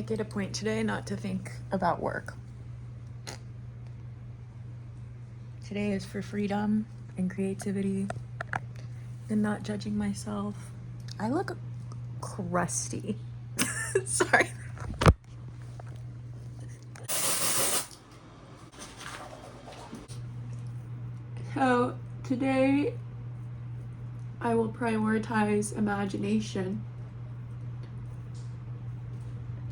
make it a point today not to think about work. Today is for freedom and creativity and not judging myself. I look crusty. Sorry. So today I will prioritize imagination.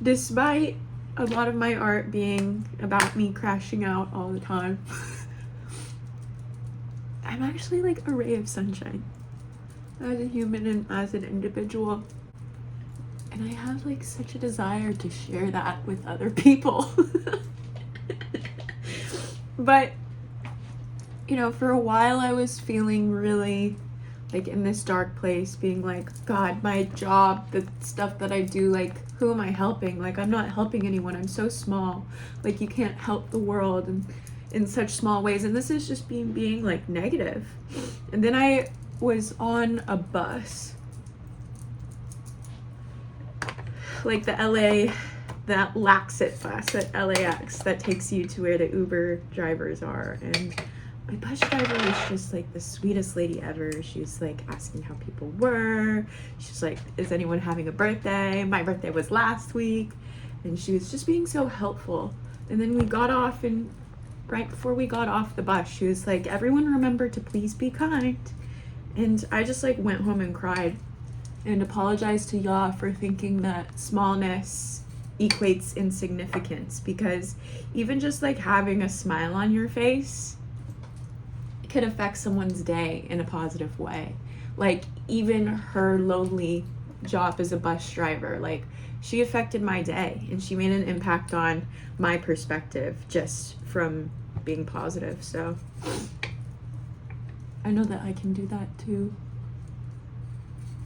Despite a lot of my art being about me crashing out all the time, I'm actually like a ray of sunshine as a human and as an individual. And I have like such a desire to share that with other people. But, you know, for a while I was feeling really like in this dark place, being like, God, my job, the stuff that I do, like, who am I helping? Like, I'm not helping anyone. I'm so small. Like, you can't help the world in such small ways. And this is just being like negative. And then I was on a bus, like the that Laxit bus at LAX that takes you to where the Uber drivers are. And my bus driver was just like the sweetest lady ever. She was like asking how people were. She's like, is anyone having a birthday? My birthday was last week. And she was just being so helpful. And then we got off, and right before we got off the bus, she was like, everyone remember to please be kind. And I just like went home and cried and apologized to y'all for thinking that smallness equates insignificance, because even just like having a smile on your face could affect someone's day in a positive way. Like, even her lowly job as a bus driver, like, she affected my day and she made an impact on my perspective just from being positive. So I know that I can do that too.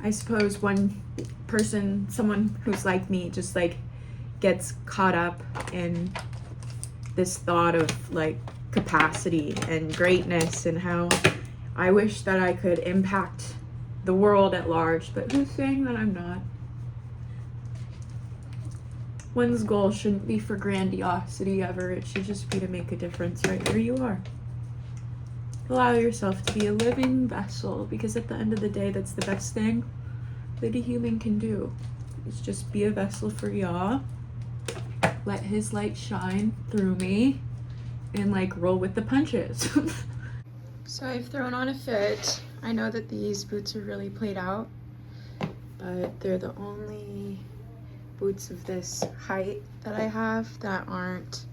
I suppose one person, someone who's like me, just like gets caught up in this thought of like capacity and greatness and how I wish that I could impact the world at large, but who's saying that I'm not? One's goal shouldn't be for grandiosity ever. It should just be to make a difference right where you are. Allow yourself to be a living vessel, because at the end of the day, that's the best thing that a human can do, is just be a vessel for Yah. Let his light shine through me and like roll with the punches. So I've thrown on a fit. I know that these boots are really played out, but they're the only boots of this height that I have that aren't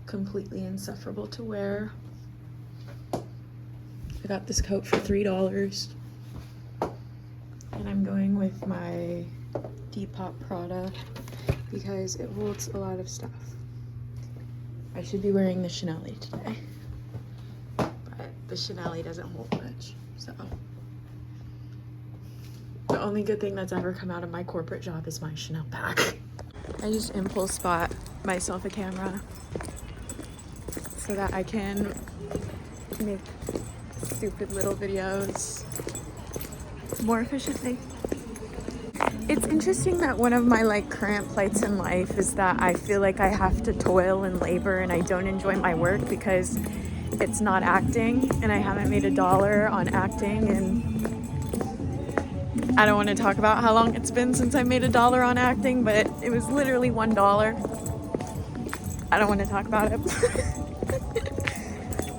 completely insufferable to wear. I got this coat for $3, and I'm going with my Depop Prada because it holds a lot of stuff. I should be wearing the Chanel today, but the Chanel doesn't hold much, so the only good thing that's ever come out of my corporate job is my Chanel bag. I just impulse bought myself a camera so that I can make stupid little videos more efficiently. It's interesting that one of my like current plights in life is that I feel like I have to toil and labor and I don't enjoy my work because it's not acting, and I haven't made $1 on acting, and I don't want to talk about how long it's been since I made $1 on acting, but it was literally $1. I don't want to talk about it.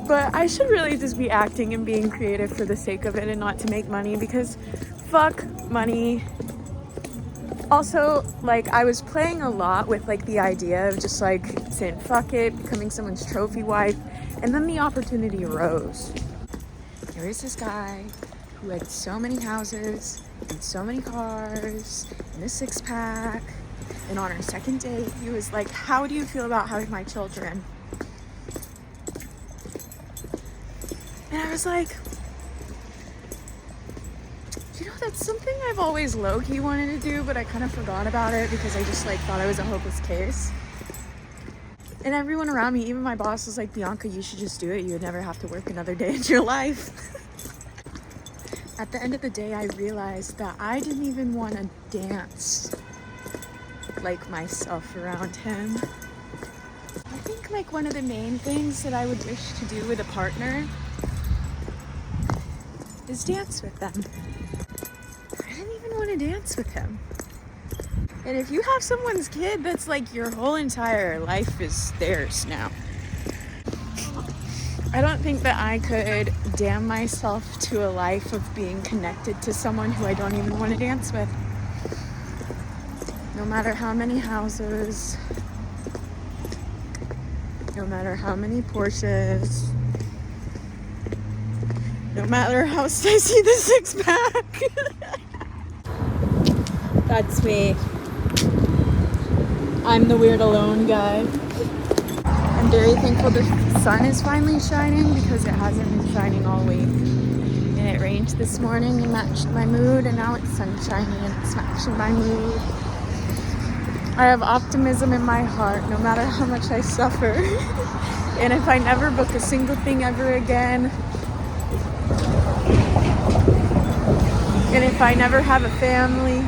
But I should really just be acting and being creative for the sake of it and not to make money, because fuck money. Also, like, I was playing a lot with like the idea of just like saying fuck it, becoming someone's trophy wife, and then the opportunity arose. There was this guy who had so many houses and so many cars and a 6-pack, and on our second date he was like, how do you feel about having my children? And I was like, you know, that's something I've always low-key wanted to do, but I kind of forgot about it because I just like thought I was a hopeless case. And everyone around me, even my boss, was like, Bianca, you should just do it. You would never have to work another day in your life. At the end of the day, I realized that I didn't even want to dance like myself around him. I think like one of the main things that I would wish to do with a partner is dance with them. I didn't even want to dance with him. And if you have someone's kid, that's like your whole entire life is theirs now. I don't think that I could damn myself to a life of being connected to someone who I don't even want to dance with. No matter how many houses, no matter how many Porsches, no matter how spicy the six-pack. That's me. I'm the weird alone guy. I'm very thankful the sun is finally shining because it hasn't been shining all week. And it rained this morning and matched my mood, and now it's sunshiny and it's matching my mood. I have optimism in my heart no matter how much I suffer. And if I never book a single thing ever again, and if I never have a family,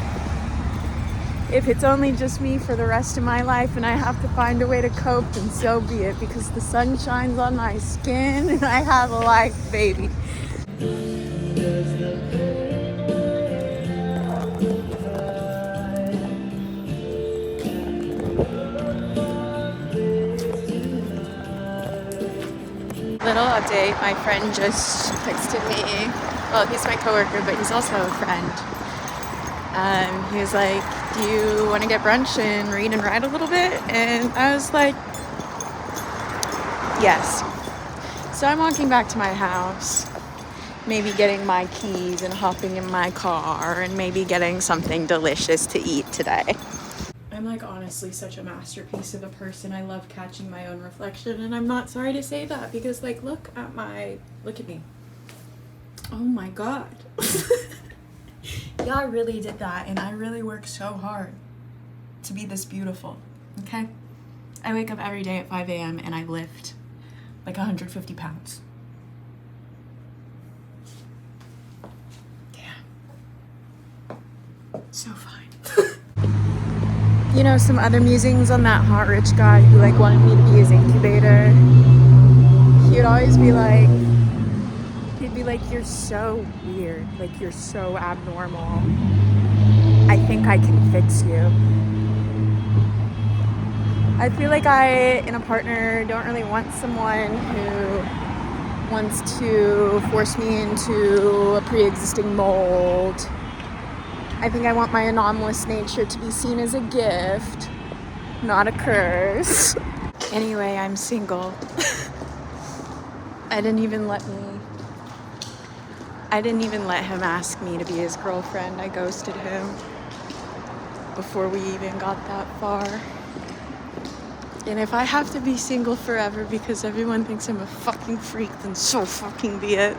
if it's only just me for the rest of my life and I have to find a way to cope, then so be it, because the sun shines on my skin and I have a life, baby. Little update, my friend just texted me. Well, he's my coworker, but he's also a friend. He was like, do you want to get brunch and read and write a little bit? And I was like, yes. So I'm walking back to my house, maybe getting my keys and hopping in my car and maybe getting something delicious to eat today. I'm like honestly such a masterpiece of a person. I love catching my own reflection, and I'm not sorry to say that because like look at me. Oh my god. Yeah, I really did that, and I really worked so hard to be this beautiful, okay? I wake up every day at 5 a.m. and I lift like 150 pounds. Yeah. So fine. You know, some other musings on that hot rich guy who like wanted me to be his incubator. He would always be like, you're so weird, like you're so abnormal. I think I can fix you. I feel like I, in a partner, don't really want someone who wants to force me into a pre-existing mold. I think I want my anomalous nature to be seen as a gift, not a curse. Anyway, I'm single. I didn't even let him ask me to be his girlfriend. I ghosted him before we even got that far. And if I have to be single forever because everyone thinks I'm a fucking freak, then so fucking be it.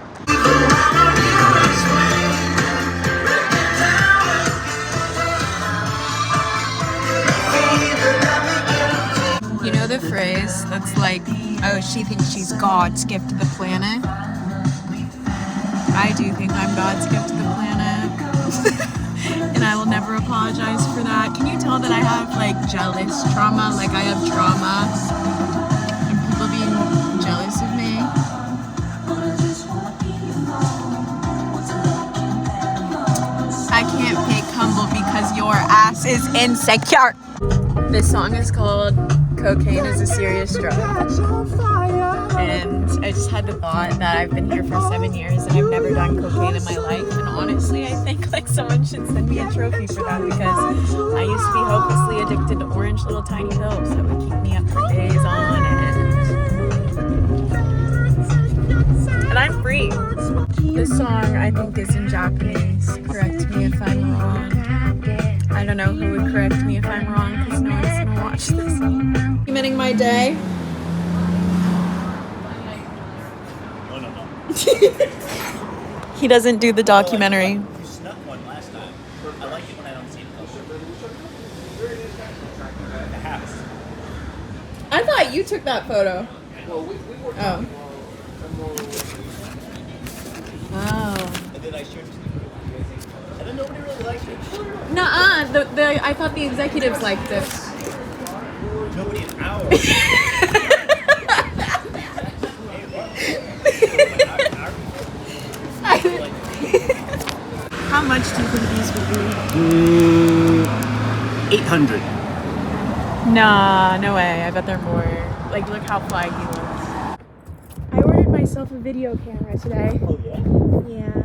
You know the phrase that's like, oh, she thinks she's God's gift to the planet? I do think I'm God's gift to the planet. And I will never apologize for that. Can you tell that I have like jealous trauma? Like I have trauma and people being jealous of me. I can't fake humble because your ass is insecure. This song is called Cocaine is a Serious Drug. And I just had the thought that I've been here for 7 years and I've never done cocaine in my life. And honestly, I think like someone should send me a trophy for that, because I used to be hopelessly addicted to orange little tiny pills that would keep me up for days on end. And I'm free. This song I think is in Japanese. Correct me if I'm wrong. I don't know who would correct me if I'm wrong because no one's gonna watch this. Documenting my day. He doesn't do the documentary. You snuck one last time. I like it when I don't see it. The house. I thought you took that photo. Oh. Wow. And then I shared it to the group. And then nobody really liked Nuh-uh. I thought the executives liked this. Nobody in ours. How much do you think these would be? 800. Nah, no way. I bet they're more. Like, look how fly he looks. I ordered myself a video camera today. Oh yeah. Yeah.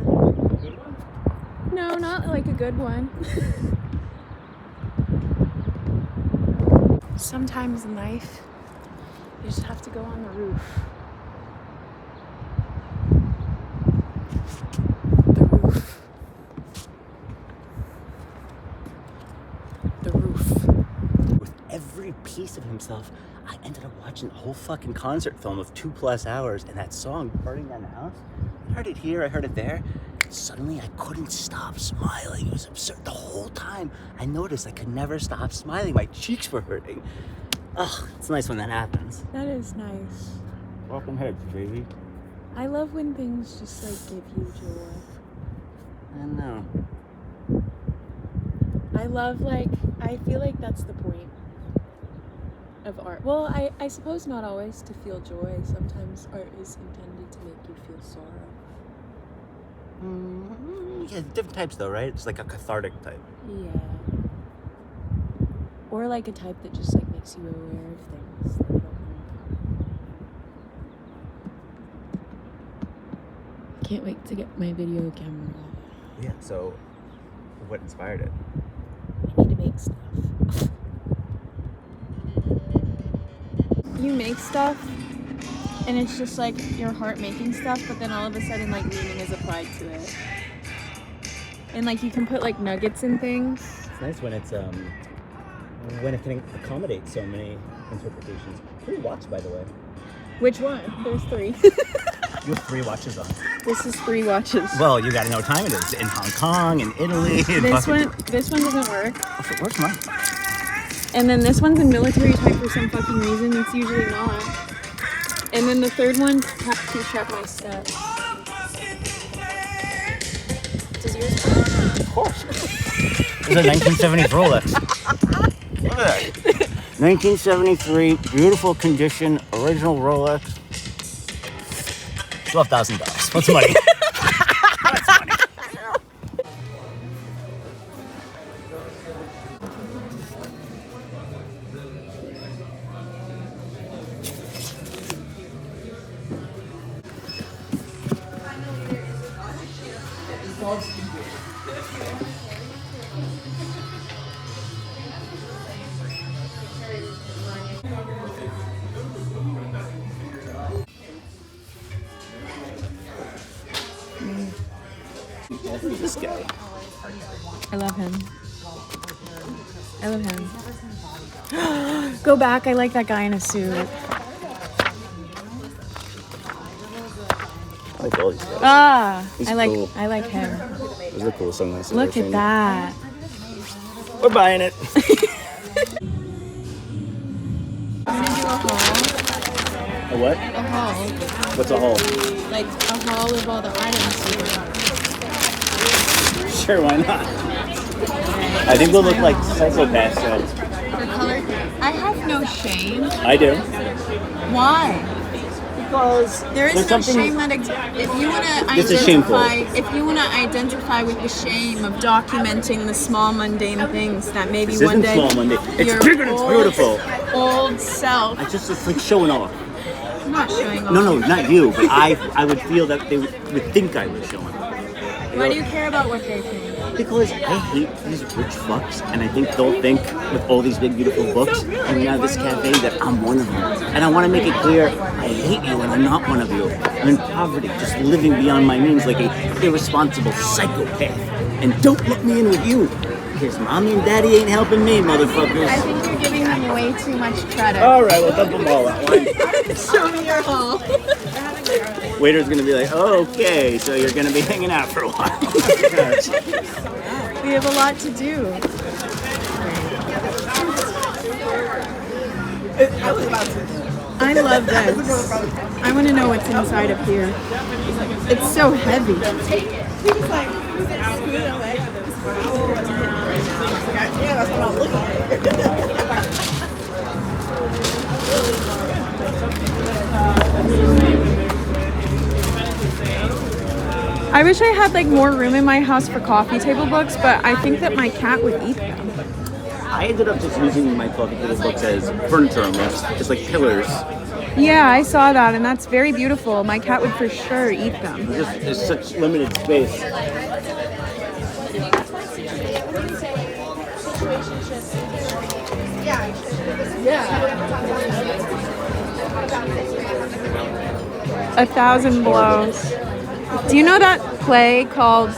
No, not like a good one. Sometimes in life, you just have to go on the roof. The roof. The roof. With every piece of himself, I ended up watching a whole fucking concert film of 2+ hours, and that song, Burning Down the House, I heard it here, I heard it there. Suddenly I couldn't stop smiling. It was absurd. The whole time I noticed I could never stop smiling. My cheeks were hurting. Ugh, it's nice when that happens. That is nice. Welcome heads, baby. I love when things just like give you joy. I know. I feel like that's the point of art. Well, I suppose not always to feel joy. Sometimes art is intended to make you feel sorrow. Yeah, different types though, right? It's like a cathartic type. Yeah. Or like a type that just like makes you aware of things that you don't know. Can't wait to get my video camera. Yeah, so what inspired it? I need to make stuff. You make stuff, and it's just like your heart making stuff, but then all of a sudden like meaning is applied to it. And like you can put like nuggets in things. It's nice when it's when it can accommodate so many interpretations. Pretty watch, by the way. Which one? There's 3. You have 3 watches on. This is 3 watches. Well, you gotta know what time it is. In Hong Kong, in Italy. This one doesn't work. Where's mine? And then this one's a military type for some fucking reason. It's usually not. And then the third one to track my steps. Does yours work? Of course. This is a 1970s Rolex. Look at that. 1973, beautiful condition, original Rolex. $12,000. What's money? What's money? Who's this guy? I love him. I love him. Go back. I like that guy in a suit. I like all these guys. Ah, He's I like cool. I like him. Those are cool sunglasses. Look at that. We're buying it. I'm gonna do a haul. A what? A haul. What's a hole? Like a haul of all the items you bought. Sure, why not? I think we'll look like psychopaths. So. For color, I have no shame. I do. Why? Because There is there's no something. shame that if you want to This is shameful. identify with the shame of documenting the small mundane things that maybe This one isn't day small Monday. It's your bigger and it's old- beautiful. Old self. It's like showing off. I'm not showing off. No, not you, but I would feel that they would think I was showing off. Why do you care about what they think? Because I hate these rich fucks, and I think they'll think with all these big, beautiful books, and now this cafe, that I'm one of them. And I want to make it clear, I hate you, and I'm not one of you. I'm in poverty, just living beyond my means like a irresponsible psychopath. And don't let me in with you, because mommy and daddy ain't helping me, motherfuckers. I think you're giving them way too much credit. All right, well, dump them all out. Show me your haul. Waiter's gonna be like, oh, okay, so you're gonna be hanging out for a while. We have a lot to do. I love this. I want to know what's inside of here. It's so heavy. Yeah, that's what I'm looking at. I wish I had like more room in my house for coffee table books, but I think that my cat would eat them. I ended up just using my coffee table books as furniture almost, just like pillars. Yeah, I saw that, and that's very beautiful. My cat would for sure eat them. There's such limited space. A Thousand Blows. Do you know that play called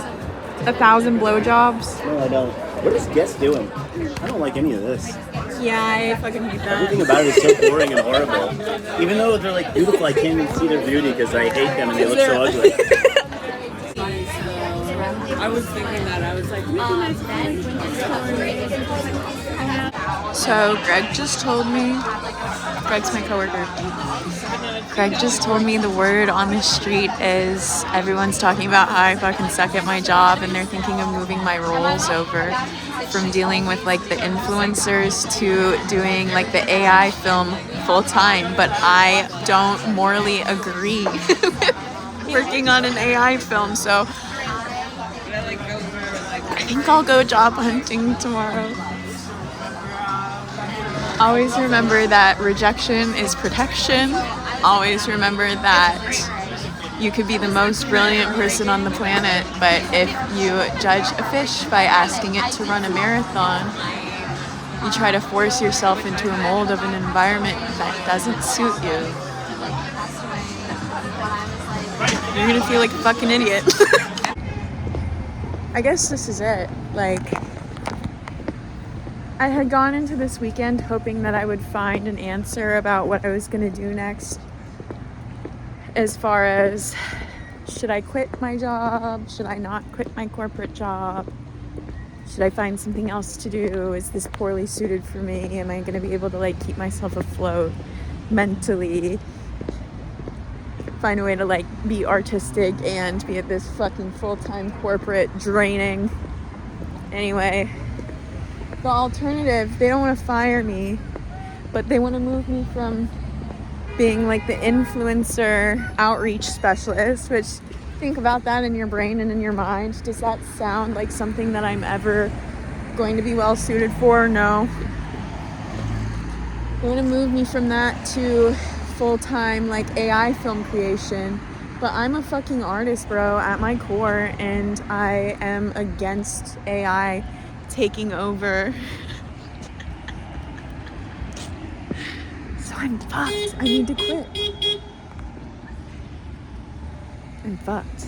A Thousand Blowjobs? No, I don't. What is Guess doing? I don't like any of this. Yeah, I fucking hate that. Everything about it is so boring and horrible. Even though they're like beautiful, I can't even see their beauty because I hate them and they look so ugly. I was thinking that. I was like, So Greg just told me, Greg's my coworker. Greg just told me the word on the street is everyone's talking about how I fucking suck at my job and they're thinking of moving my roles over from dealing with like the influencers to doing like the AI film full time. But I don't morally agree with working on an AI film, so I think I'll go job hunting tomorrow. Always remember that rejection is protection. Always remember that you could be the most brilliant person on the planet, but if you judge a fish by asking it to run a marathon, you try to force yourself into a mold of an environment that doesn't suit you. You're gonna feel like a fucking idiot. I guess this is it. Like, I had gone into this weekend hoping that I would find an answer about what I was going to do next, as far as should I quit my job, should I not quit my corporate job, should I find something else to do, is this poorly suited for me, am I going to be able to like keep myself afloat mentally, find a way to like be artistic and be at this fucking full-time corporate draining. Anyway, the alternative, they don't want to fire me, but they want to move me from being like the influencer outreach specialist, which, think about that in your brain and in your mind. Does that sound like something that I'm ever going to be well suited for? No. They want to move me from that to full-time like AI film creation, but I'm a fucking artist, bro, at my core, and I am against AI taking over. So I'm fucked. I need to quit. I'm fucked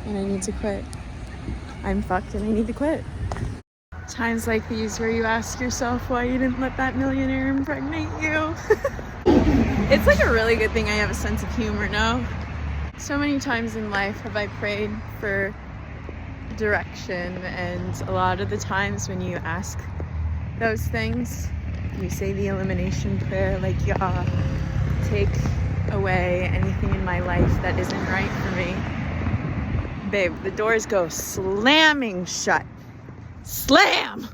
and I need to quit. I'm fucked and I need to quit. Times like these where you ask yourself why you didn't let that millionaire impregnate you. It's like a really good thing I have a sense of humor, no? So many times in life have I prayed for direction, and a lot of the times when you ask those things, you say the elimination prayer, like, Yah, take away anything in my life that isn't right for me. Babe, the doors go slamming shut. Slam!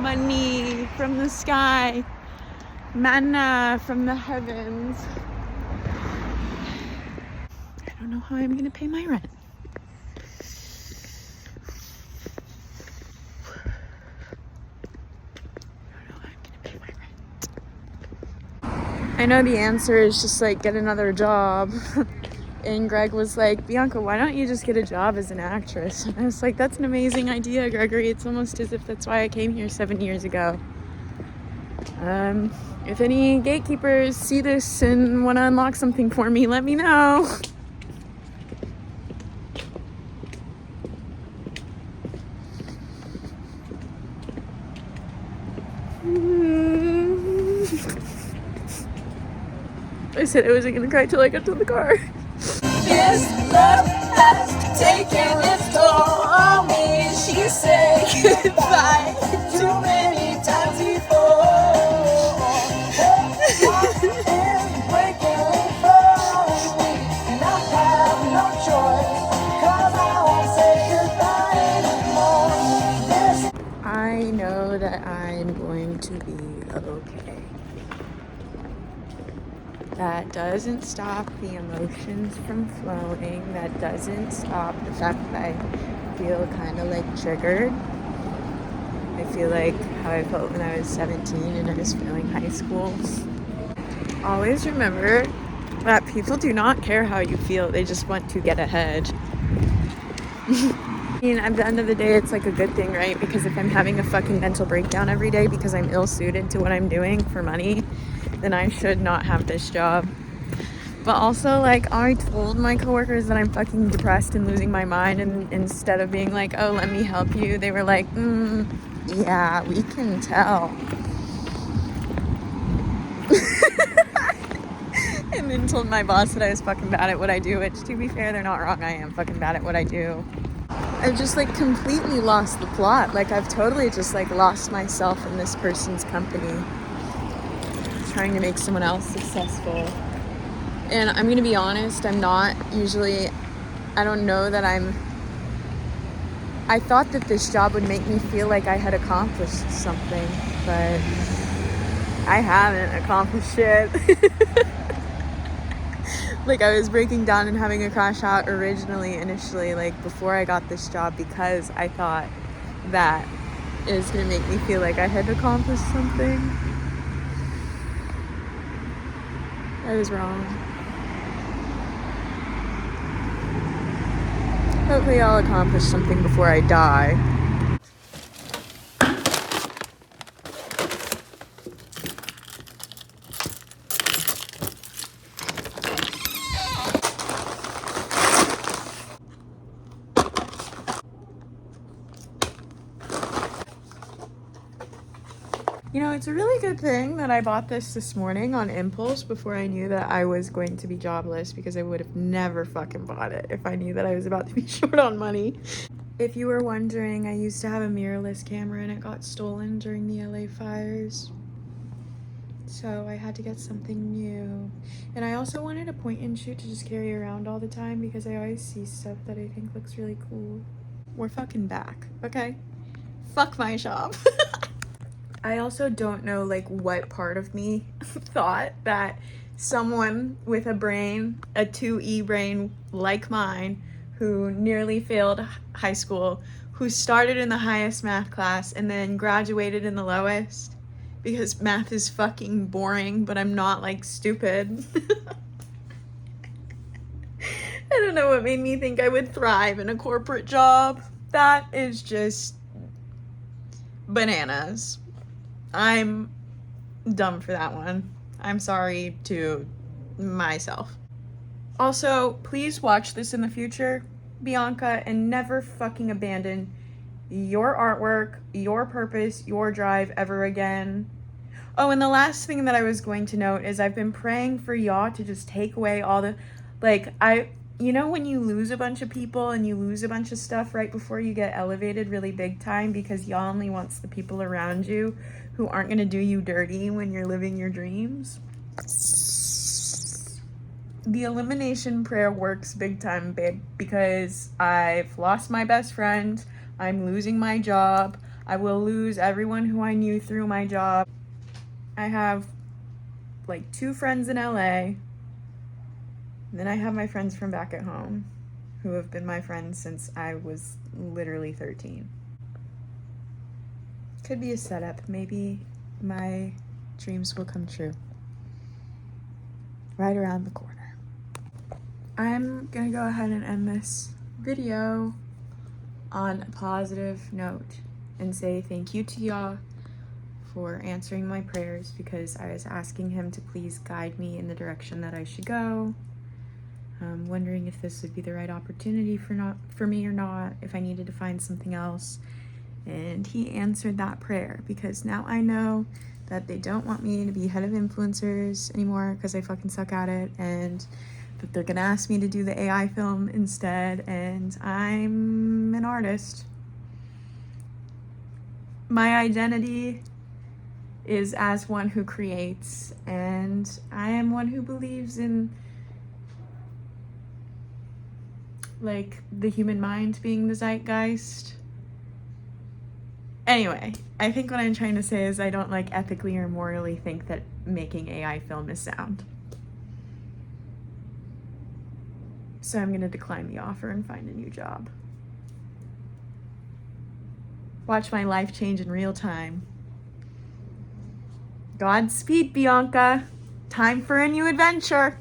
Money from the sky, manna from the heavens. I don't know how I'm gonna pay my rent. I know the answer is just like get another job. And Greg was like, Bianca, why don't you just get a job as an actress? And I was like, that's an amazing idea, Gregory. It's almost as if that's why I came here 7 years ago. If any gatekeepers see this and want to unlock something for me, let me know. I said I wasn't gonna cry till I got to the car. This love has taken its toll on me. She said goodbye too many times before. It's breaking from me, and I have no choice, 'cause I won't say goodbye know that I'm going to be okay. That doesn't stop the emotions from flowing. That doesn't stop the fact that I feel kind of like triggered. I feel like how I felt when I was 17 and I was failing high school. Always remember that people do not care how you feel. They just want to get ahead. I mean, at the end of the day, it's like a good thing, right? Because if I'm having a fucking mental breakdown every day because I'm ill-suited to what I'm doing for money, then I should not have this job. But also, like, I told my coworkers that I'm fucking depressed and losing my mind, and instead of being like, oh, let me help you, they were like, yeah, we can tell. And then told my boss that I was fucking bad at what I do, which, to be fair, they're not wrong. I am fucking bad at what I do. I've just, like, completely lost the plot. Like, I've totally just, like, lost myself in this person's company, trying to make someone else successful. And I'm gonna be honest, I'm not usually, I don't know that I thought that this job would make me feel like I had accomplished something, but I haven't accomplished shit. Like, I was breaking down and having a crash out initially, like, before I got this job, because I thought that it was gonna make me feel like I had accomplished something. I was wrong. Hopefully I'll accomplish something before I die. You know, it's a really good thing that I bought this morning on impulse before I knew that I was going to be jobless, because I would have never fucking bought it if I knew that I was about to be short on money. If you were wondering, I used to have a mirrorless camera and it got stolen during the LA fires. So I had to get something new. And I also wanted a point and shoot to just carry around all the time, because I always see stuff that I think looks really cool. We're fucking back, okay? Fuck my shop. I also don't know, like, what part of me thought that someone with a brain, a 2E brain like mine, who nearly failed high school, who started in the highest math class and then graduated in the lowest, because math is fucking boring, but I'm not, like, stupid. I don't know what made me think I would thrive in a corporate job. That is just bananas. I'm dumb for that one. I'm sorry to myself. Also, please watch this in the future, Bianca, and never fucking abandon your artwork, your purpose, your drive ever again. Oh, and the last thing that I was going to note is I've been praying for y'all to just take away all the, like, you know when you lose a bunch of people and you lose a bunch of stuff right before you get elevated really big time, because y'all only wants the people around you who aren't gonna do you dirty when you're living your dreams? The elimination prayer works big time, babe, because I've lost my best friend, I'm losing my job, I will lose everyone who I knew through my job. I have like 2 friends in LA, and then I have my friends from back at home who have been my friends since I was literally 13. Could be a setup. Maybe my dreams will come true. Right around the corner. I'm gonna go ahead and end this video on a positive note and say thank you to y'all for answering my prayers, because I was asking him to please guide me in the direction that I should go. Wondering if this would be the right opportunity for me or not, if I needed to find something else. And he answered that prayer, because now I know that they don't want me to be head of influencers anymore because I fucking suck at it, and that they're gonna ask me to do the AI film instead, and I'm an artist. My identity is as one who creates, and I am one who believes in, like, the human mind being the zeitgeist. Anyway, I think what I'm trying to say is I don't like ethically or morally think that making AI film is sound. So I'm gonna decline the offer and find a new job. Watch my life change in real time. Godspeed, Bianca. Time for a new adventure.